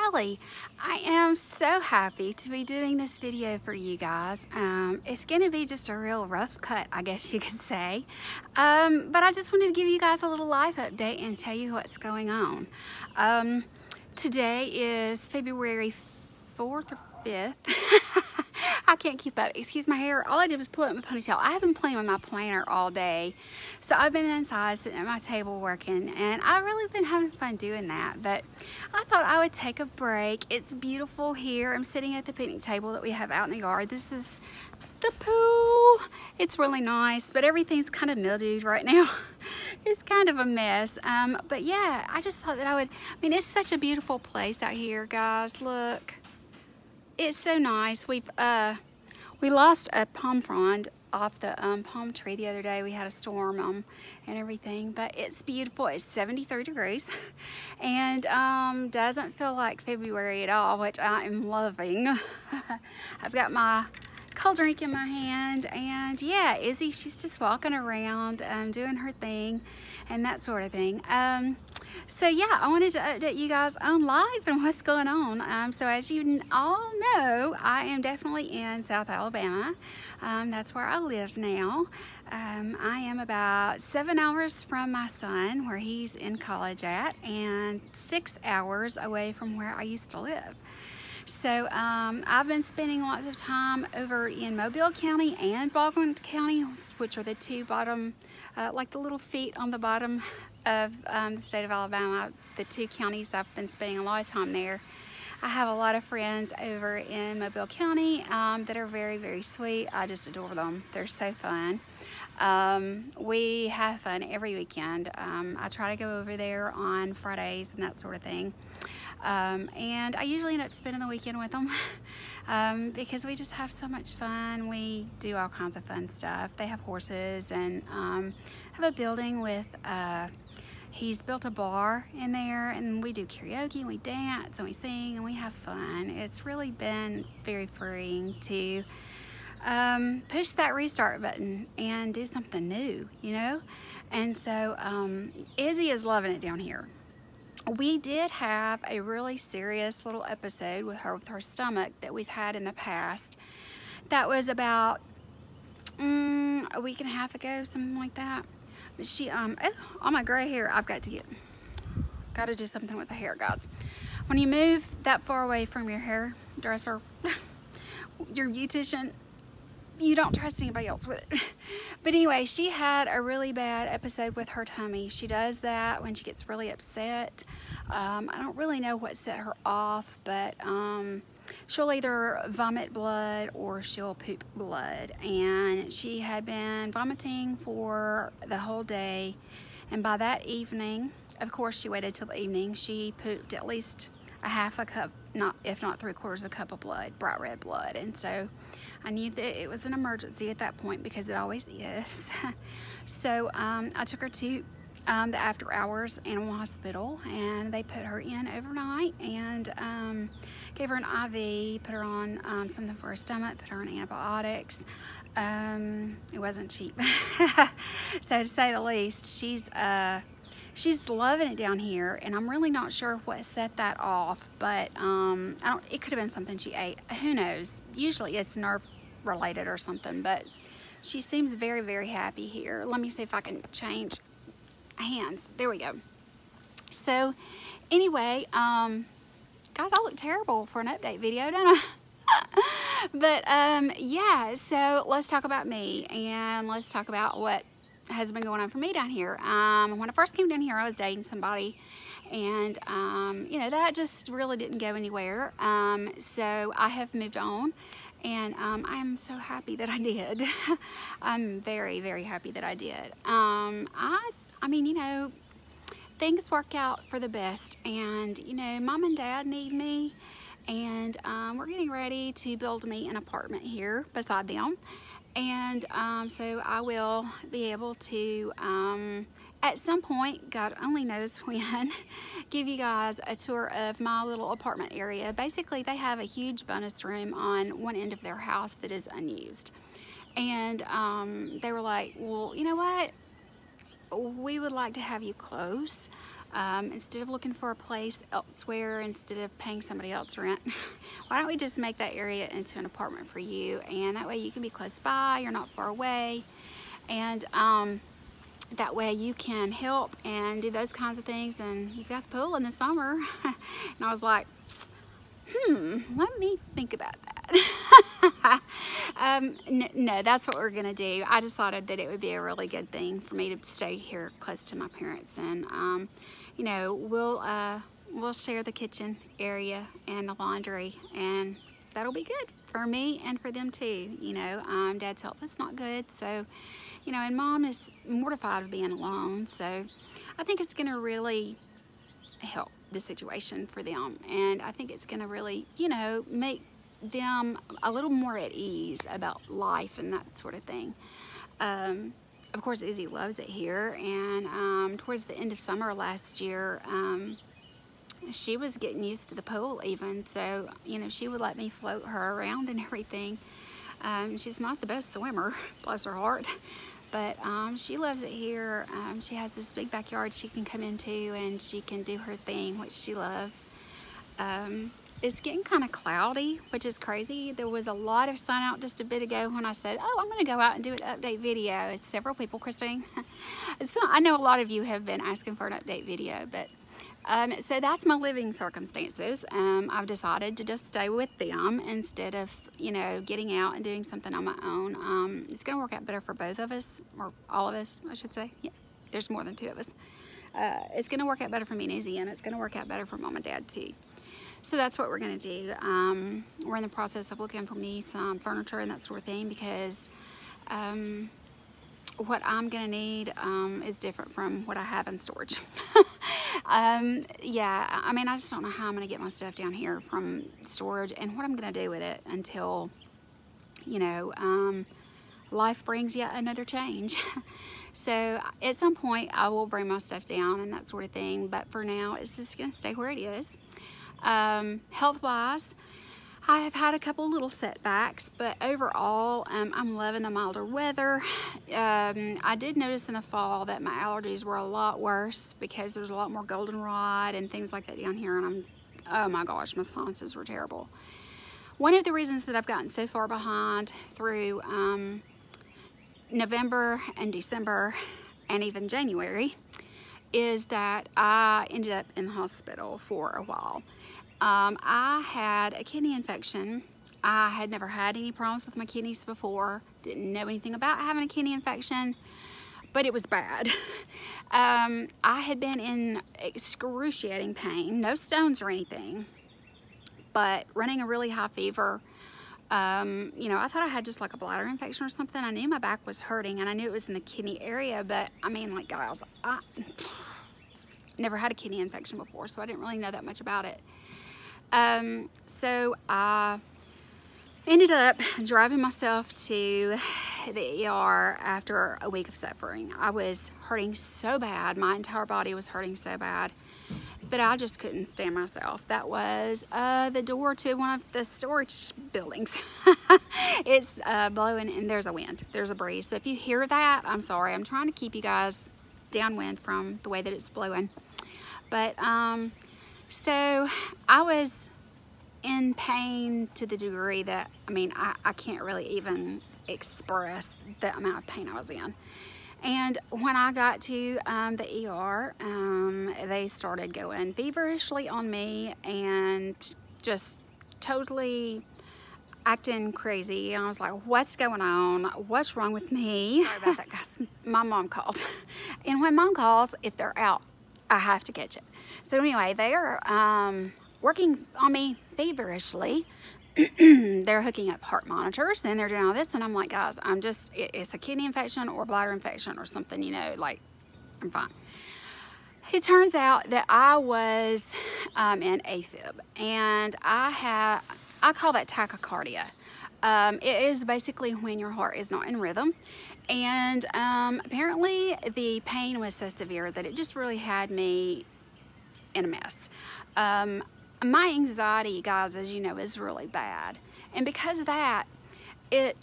Kelly. I am so happy to be doing this video for you guys. It's gonna be just a real rough cut, I guess you could say. But I just wanted to give you guys a little life update and tell you what's going on. Today is February 4th or 5th. I can't keep up. Excuse my hair. All I did was pull up my ponytail. I have been playing with my planner all day. So I've been inside sitting at my table working, and I've really been having fun doing that. But I thought I would take a break. It's beautiful here. I'm sitting at the picnic table that we have out in the yard. This is the pool. It's really nice, but everything's kind of mildewed right now. It's kind of a mess. But yeah, I just thought that I mean, it's such a beautiful place out here, guys. Look. It's so nice. We lost a palm frond off the palm tree the other day. We had a storm and everything, but it's beautiful. It's 73 degrees and doesn't feel like February at all, which I am loving. I've got my cold drink in my hand, and yeah, Izzy, she's just walking around doing her thing and that sort of thing. So yeah, I wanted to update you guys on life and what's going on. So as you all know, I am definitely in South Alabama. That's where I live now. I am about 7 hours from my son, where he's in college at, and 6 hours away from where I used to live. So I've been spending lots of time over in Mobile County and Baldwin County, which are the two bottom, like the little feet on the bottom of the state of Alabama. The two counties, I've been spending a lot of time there. I have a lot of friends over in Mobile County that are very, very sweet. I just adore them. They're so fun. We have fun every weekend. I try to go over there on Fridays and that sort of thing. And I usually end up spending the weekend with them because we just have so much fun. We do all kinds of fun stuff. They have horses and have a building with, he's built a bar in there, and we do karaoke and we dance and we sing and we have fun. It's really been very freeing to push that restart button and do something new, you know? And so Izzy is loving it down here. We did have a really serious little episode with her stomach that we've had in the past. That was about a week and a half ago, something like that. But she, oh, all my gray hair, I've got to do something with the hair, guys. When you move that far away from your hairdresser, your beautician, you don't trust anybody else with it. But anyway, she had a really bad episode with her tummy. She does that when she gets really upset. I don't really know what set her off, but she'll either vomit blood or she'll poop blood. And she had been vomiting for the whole day. And by that evening, of course she waited till the evening, she pooped at least a half a cup, if not 3/4 of a cup of blood, bright red blood. And so I knew that it was an emergency at that point, because it always is. So I took her to the after hours animal hospital, and they put her in overnight and gave her an IV, put her on something for her stomach, put her on antibiotics. It wasn't cheap. So to say the least, she's loving it down here, and I'm really not sure what set that off, but it could have been something she ate. Who knows? Usually it's nerve related or something, but she seems very, very happy here. Let me see if I can change hands. There we go. So anyway, guys, I look terrible for an update video, don't I? But yeah, so let's talk about me, and let's talk about what has been going on for me down here. When I first came down here, I was dating somebody, and you know, that just really didn't go anywhere. So I have moved on, and I am so happy that I did. I'm very, very happy that I did. I mean, you know, things work out for the best, and you know, mom and dad need me, and we're getting ready to build me an apartment here beside them. And so I will be able to, at some point, God only knows when, give you guys a tour of my little apartment area. Basically, they have a huge bonus room on one end of their house that is unused. And they were like, well, you know what? We would like to have you close. instead of looking for a place elsewhere, instead of paying somebody else rent, why don't we just make that area into an apartment for you? And that way you can be close by, you're not far away, and that way you can help and do those kinds of things, and you've got the pool in the summer. And I was like, let me think about that. No, that's what we're gonna do. I decided that it would be a really good thing for me to stay here close to my parents, and you know, we'll share the kitchen area and the laundry, and that'll be good for me and for them too. You know, Dad's health is not good, so you know, and Mom is mortified of being alone, so I think it's gonna really help the situation for them, and I think it's gonna really, you know, make them a little more at ease about life and that sort of thing. Of course, Izzy loves it here, and towards the end of summer last year, she was getting used to the pool even, so you know, she would let me float her around and everything. She's not the best swimmer, bless her heart, but she loves it here. She has this big backyard she can come into, and she can do her thing, which she loves. It's getting kind of cloudy, which is crazy. There was a lot of sun out just a bit ago when I said, oh, I'm gonna go out and do an update video. It's several people, Christine. So I know a lot of you have been asking for an update video, but so that's my living circumstances. I've decided to just stay with them instead of, you know, getting out and doing something on my own. It's gonna work out better for both of us, or all of us, I should say. Yeah, there's more than two of us. It's gonna work out better for me and Izzy, and it's gonna work out better for Mom and Dad too. So that's what we're gonna do. We're in the process of looking for me some furniture and that sort of thing, because what I'm gonna need is different from what I have in storage. Yeah, I mean, I just don't know how I'm gonna get my stuff down here from storage and what I'm gonna do with it until, you know, life brings yet another change. So at some point I will bring my stuff down and that sort of thing, but for now it's just gonna stay where it is. Health-wise, I have had a couple little setbacks, but overall, I'm loving the milder weather. I did notice in the fall that my allergies were a lot worse because there's a lot more goldenrod and things like that down here, and oh my gosh, my sinuses were terrible. One of the reasons that I've gotten so far behind through November and December and even January is that I ended up in the hospital for a while. I had a kidney infection. I had never had any problems with my kidneys before, didn't know anything about having a kidney infection, but it was bad. I had been in excruciating pain, no stones or anything, but running a really high fever. You know, I thought I had just like a bladder infection or something. I knew my back was hurting, and I knew it was in the kidney area, but I mean, like, guys, I never had a kidney infection before, so I didn't really know that much about it. So I ended up driving myself to the ER after a week of suffering. I was hurting so bad. My entire body was hurting so bad, but I just couldn't stand myself. That was the door to one of the storage buildings. It's blowing, and there's a wind, there's a breeze. So if you hear that, I'm sorry. I'm trying to keep you guys downwind from the way that it's blowing. But so I was in pain to the degree that, I mean, I can't really even express the amount of pain I was in. And when I got to the ER, they started going feverishly on me and just totally acting crazy. And I was like, what's going on? What's wrong with me? Sorry about that, guys. My mom called. And when Mom calls, if they're out, I have to catch it. So anyway, they are working on me feverishly. They're hooking up heart monitors, and they're doing all this, and I'm like, guys, I'm just, it's a kidney infection or bladder infection or something, you know, like, I'm fine. It turns out that I was in AFib, and I call that tachycardia. It is basically when your heart is not in rhythm, and apparently the pain was so severe that it just really had me in a mess. My anxiety, guys, as you know, is really bad, and because of that, it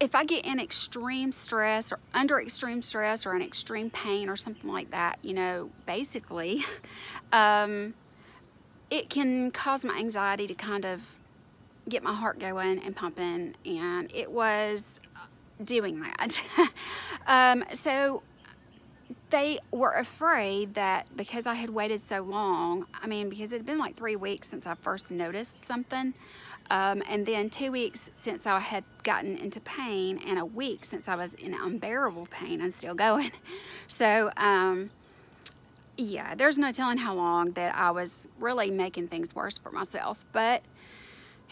if I get in extreme stress or under extreme stress or in extreme pain or something like that, you know, basically, it can cause my anxiety to kind of get my heart going and pumping, and it was doing that. So they were afraid that because I had waited so long, I mean, because it had been like 3 weeks since I first noticed something, and then 2 weeks since I had gotten into pain, and a week since I was in unbearable pain and still going. So, yeah, there's no telling how long that I was really making things worse for myself. But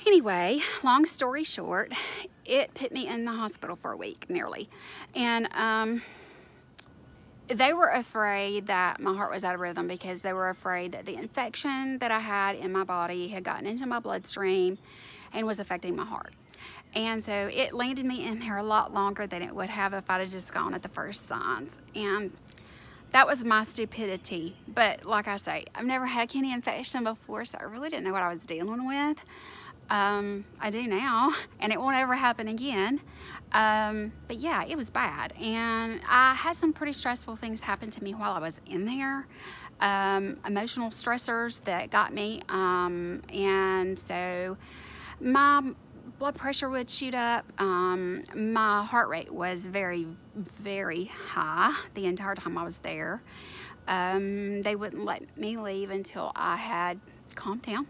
anyway, long story short, it put me in the hospital for a week, nearly. And they were afraid that my heart was out of rhythm because they were afraid that the infection that I had in my body had gotten into my bloodstream and was affecting my heart. And so it landed me in there a lot longer than it would have if I'd have just gone at the first signs. And that was my stupidity. But like I say, I've never had a kidney infection before, so I really didn't know what I was dealing with. I do now, and it won't ever happen again. But yeah, it was bad, and I had some pretty stressful things happen to me while I was in there. Emotional stressors that got me, and so my blood pressure would shoot up. My heart rate was very, very high the entire time I was there. They wouldn't let me leave until I had calmed down,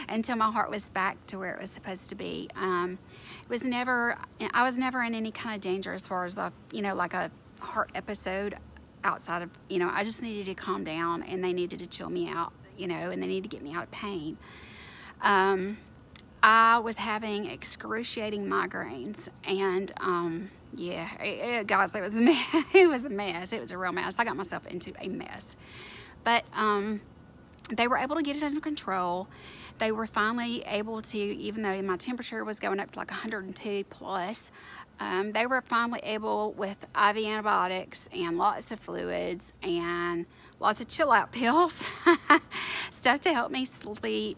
until my heart was back to where it was supposed to be. I was never in any kind of danger as far as like a heart episode outside of, I just needed to calm down, and they needed to chill me out, and they needed to get me out of pain. I was having excruciating migraines, and yeah, guys, it was a mess. It was a mess. It was a real mess. I got myself into a mess. But they were able to get it under control. They were finally able to, even though my temperature was going up to like 102 plus, they were finally able, with IV antibiotics and lots of fluids and lots of chill out pills, stuff to help me sleep,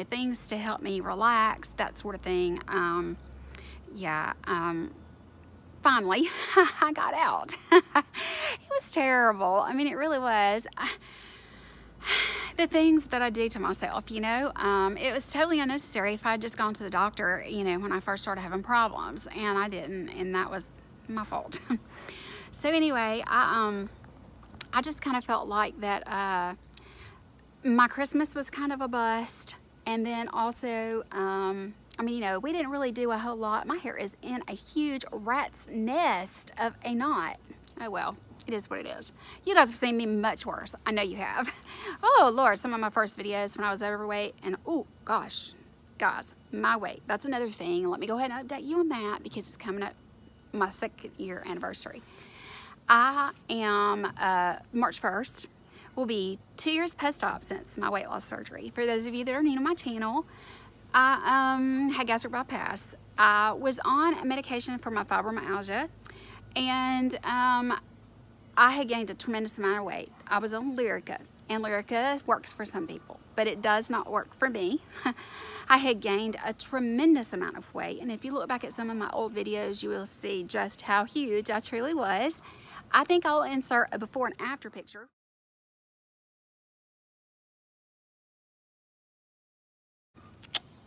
things to help me relax, that sort of thing. Finally, I got out. It was terrible. I mean, it really was. The things that I do to myself, it was totally unnecessary. If I had just gone to the doctor, when I first started having problems, and I didn't, and that was my fault. So anyway, I just kind of felt like that my Christmas was kind of a bust, and then also, we didn't really do a whole lot. My hair is in a huge rat's nest of a knot. Oh well. It is what it is. You guys have seen me much worse. I know you have. Oh, Lord, some of my first videos when I was overweight. And, oh, gosh, guys, my weight. That's another thing. Let me go ahead and update you on that because it's coming up my 2nd year anniversary. I am, March 1st, will be 2 years post-op since my weight loss surgery. For those of you that are new to my channel, I had gastric bypass. I was on a medication for my fibromyalgia, and I had gained a tremendous amount of weight. I was on Lyrica, and Lyrica works for some people, but it does not work for me. I had gained a tremendous amount of weight, and if you look back at some of my old videos, you will see just how huge I truly was. I think I'll insert a before and after picture.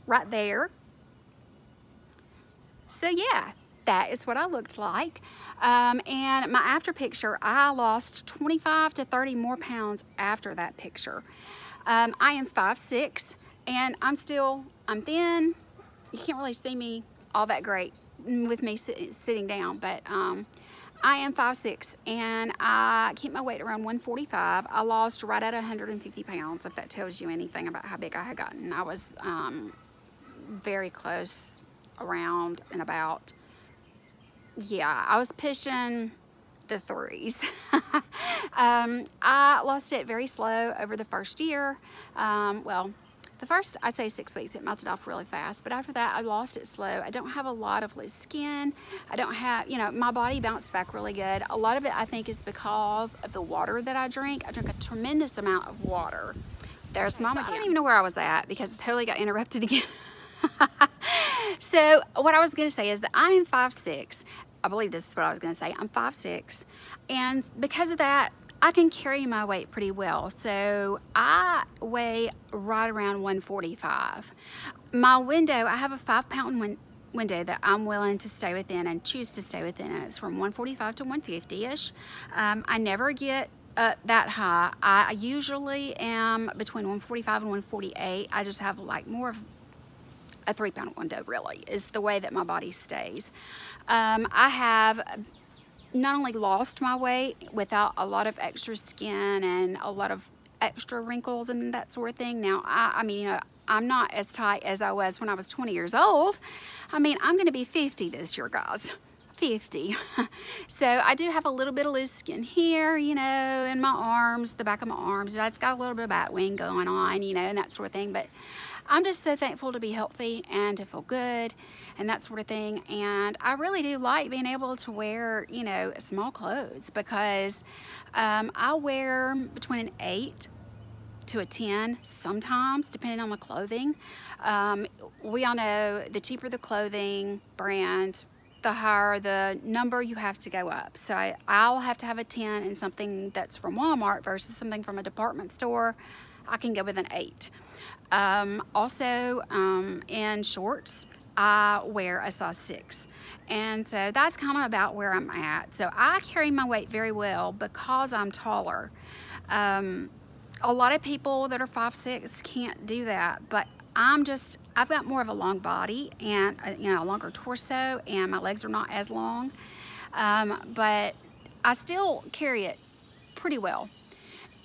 Right there. So yeah, that is what I looked like. And my after picture, I lost 25 to 30 more pounds after that picture. I am 5'6", and I'm thin. You can't really see me all that great with me sitting down, but I am 5'6", and I keep my weight around 145. I lost right at 150 pounds, if that tells you anything about how big I had gotten. I was very close, around and about. Yeah, I was pushing the 3s. I lost it very slow over the first year. Well, the first, I'd say 6 weeks, it melted off really fast. But after that, I lost it slow. I don't have a lot of loose skin. I don't have, my body bounced back really good. A lot of it, I think, is because of the water that I drink. I drink a tremendous amount of water. There's Mama. So I don't even know where I was at because it totally got interrupted again. So what I was going to say is that I am 5'6". I believe this is what I was going to say. I'm 5'6", and because of that, I can carry my weight pretty well. So I weigh right around 145. My window, I have a 5-pound window that I'm willing to stay within and choose to stay within, and it's from 145 to 150-ish. I never get up that high. I usually am between 145 and 148. I just have like more of a 3-pound window, really, is the way that my body stays. I have not only lost my weight without a lot of extra skin and a lot of extra wrinkles and that sort of thing. Now, I mean, you know, I'm not as tight as I was when I was 20 years old. I mean, I'm going to be 50 this year, guys. 50. So I do have a little bit of loose skin here, you know, in my arms, the back of my arms. I've got a little bit of bat wing going on, you know, and that sort of thing. But I'm just so thankful to be healthy and to feel good and that sort of thing. And I really do like being able to wear, you know, small clothes, because I wear between an 8 to a 10 sometimes, depending on the clothing. We all know the cheaper the clothing brand, the higher the number you have to go up. So I'll have to have a 10 in something that's from Walmart versus something from a department store. I can go with an 8. Also, in shorts, I wear a size 6. And so that's kind of about where I'm at. So I carry my weight very well because I'm taller. A lot of people that are 5'6" can't do that, but I've got more of a long body and you know, a longer torso, and my legs are not as long, but I still carry it pretty well.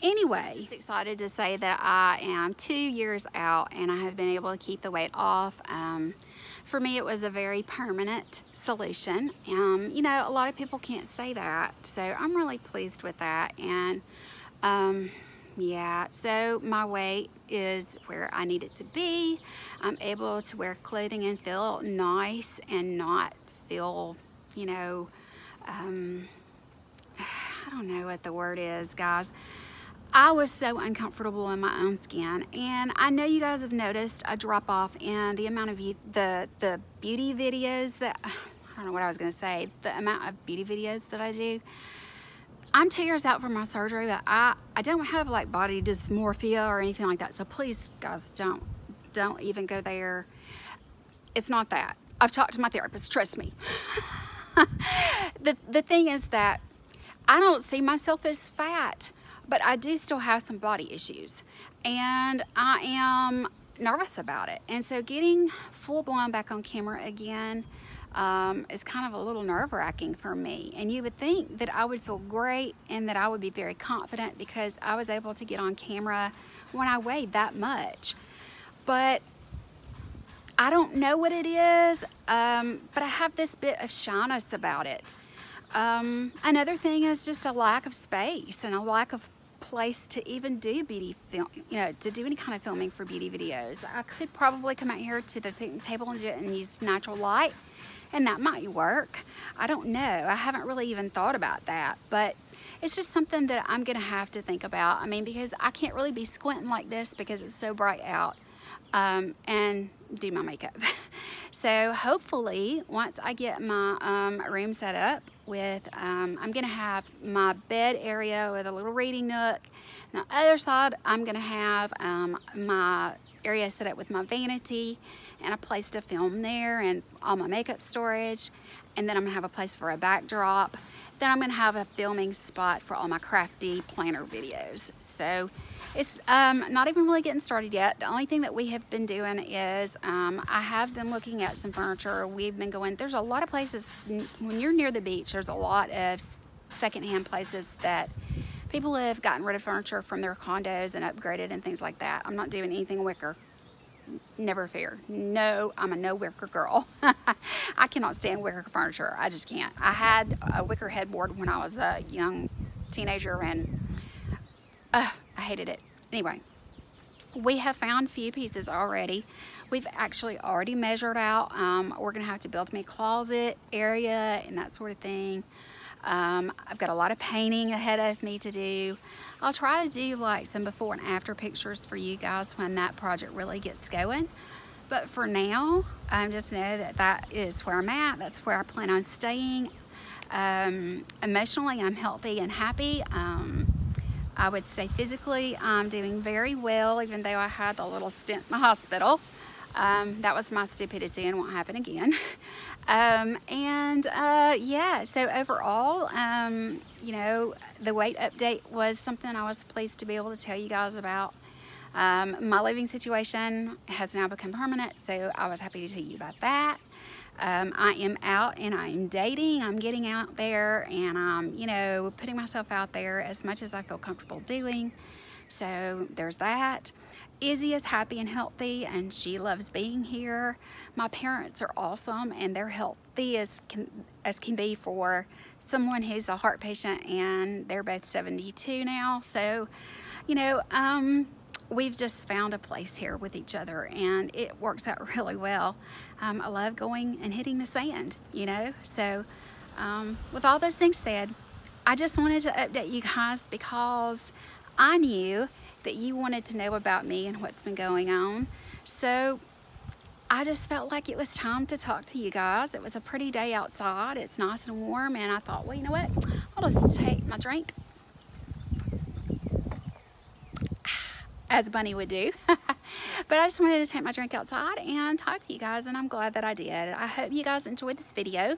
Anyway, just excited to say that I am 2 years out and I have been able to keep the weight off. For me, it was a very permanent solution. You know, a lot of people can't say that, so I'm really pleased with that. And yeah, so my weight is where I need it to be. I'm able to wear clothing and feel nice and not feel, you know, I don't know what the word is, guys. I was so uncomfortable in my own skin, and I know you guys have noticed a drop off in the amount of the beauty videos that, I don't know what I was going to say, the amount of beauty videos that I do. I'm 2 years out from my surgery, but I don't have like body dysmorphia or anything like that. So please, guys, don't even go there. It's not that. I've talked to my therapist, trust me. The thing is that I don't see myself as fat, but I do still have some body issues, and I am nervous about it. And so getting full blown back on camera again is kind of a little nerve-wracking for me. And you would think that I would feel great and that I would be very confident because I was able to get on camera when I weighed that much. But I don't know what it is, but I have this bit of shyness about it. Another thing is just a lack of space and a lack of place to even do beauty film, you know, to do any kind of filming for beauty videos. I could probably come out here to the picnic table and do it and use natural light, and that might work. I don't know. I haven't really even thought about that, but it's just something that I'm gonna have to think about. I mean, because I can't really be squinting like this because it's so bright out, and do my makeup. So hopefully once I get my room set up with, I'm gonna have my bed area with a little reading nook. On the other side, I'm gonna have my area set up with my vanity and a place to film there and all my makeup storage. And then I'm gonna have a place for a backdrop. Then I'm gonna have a filming spot for all my crafty planner videos. So it's not even really getting started yet. The only thing that we have been doing is I have been looking at some furniture. We've been going, there's a lot of places, when you're near the beach, there's a lot of secondhand places that people have gotten rid of furniture from their condos and upgraded and things like that. I'm not doing anything wicker. Never fear. No, I'm a no wicker girl. I cannot stand wicker furniture. I just can't. I had a wicker headboard when I was a young teenager, and I hated it. Anyway, we have found a few pieces already. We've actually already measured out. We're gonna have to build me a closet area and that sort of thing. I've got a lot of painting ahead of me to do. I'll try to do like some before and after pictures for you guys when that project really gets going. But for now, just know that that is where I'm at. That's where I plan on staying. Emotionally, I'm healthy and happy. I would say physically, I'm doing very well, even though I had a little stint in the hospital. That was my stupidity and won't happen again. Yeah, so overall, you know, the weight update was something I was pleased to be able to tell you guys about. My living situation has now become permanent, so I was happy to tell you about that. I am out and I'm dating. I'm getting out there and I'm, you know, putting myself out there as much as I feel comfortable doing. So there's that. Izzy is happy and healthy and she loves being here. My parents are awesome and they're healthy as can be for someone who's a heart patient, and they're both 72 now. So, you know, we've just found a place here with each other and it works out really well. I love going and hitting the sand, you know. So with all those things said, I just wanted to update you guys because I knew that you wanted to know about me and what's been going on. So I just felt like it was time to talk to you guys. It was a pretty day outside. It's nice and warm, and I thought, well, you know what? I'll just take my drink, as Bunny would do. But I just wanted to take my drink outside and talk to you guys, and I'm glad that I did. I hope you guys enjoyed this video.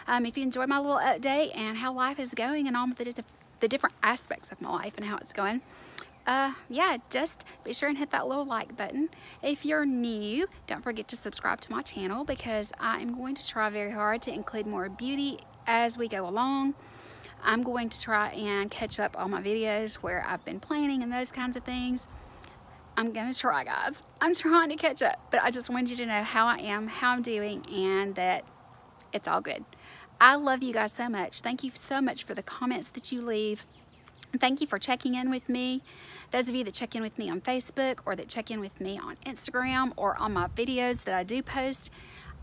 If you enjoyed my little update and how life is going and all the different aspects of my life and how it's going, yeah, just be sure and hit that little like button. If you're new, don't forget to subscribe to my channel because I am going to try very hard to include more beauty as we go along. I'm going to try and catch up on my videos where I've been planning and those kinds of things. I'm gonna try, guys. I'm trying to catch up, but I just wanted you to know how I am, how I'm doing, and that it's all good. I love you guys so much. Thank you so much for the comments that you leave. Thank you for checking in with me. Those of you that check in with me on Facebook or that check in with me on Instagram or on my videos that I do post,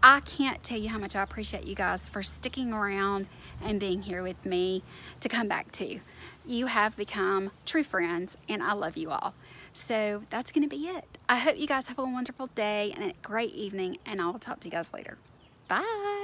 I can't tell you how much I appreciate you guys for sticking around and being here with me to come back to. You have become true friends and I love you all. So that's going to be it. I hope you guys have a wonderful day and a great evening, and I'll talk to you guys later. Bye.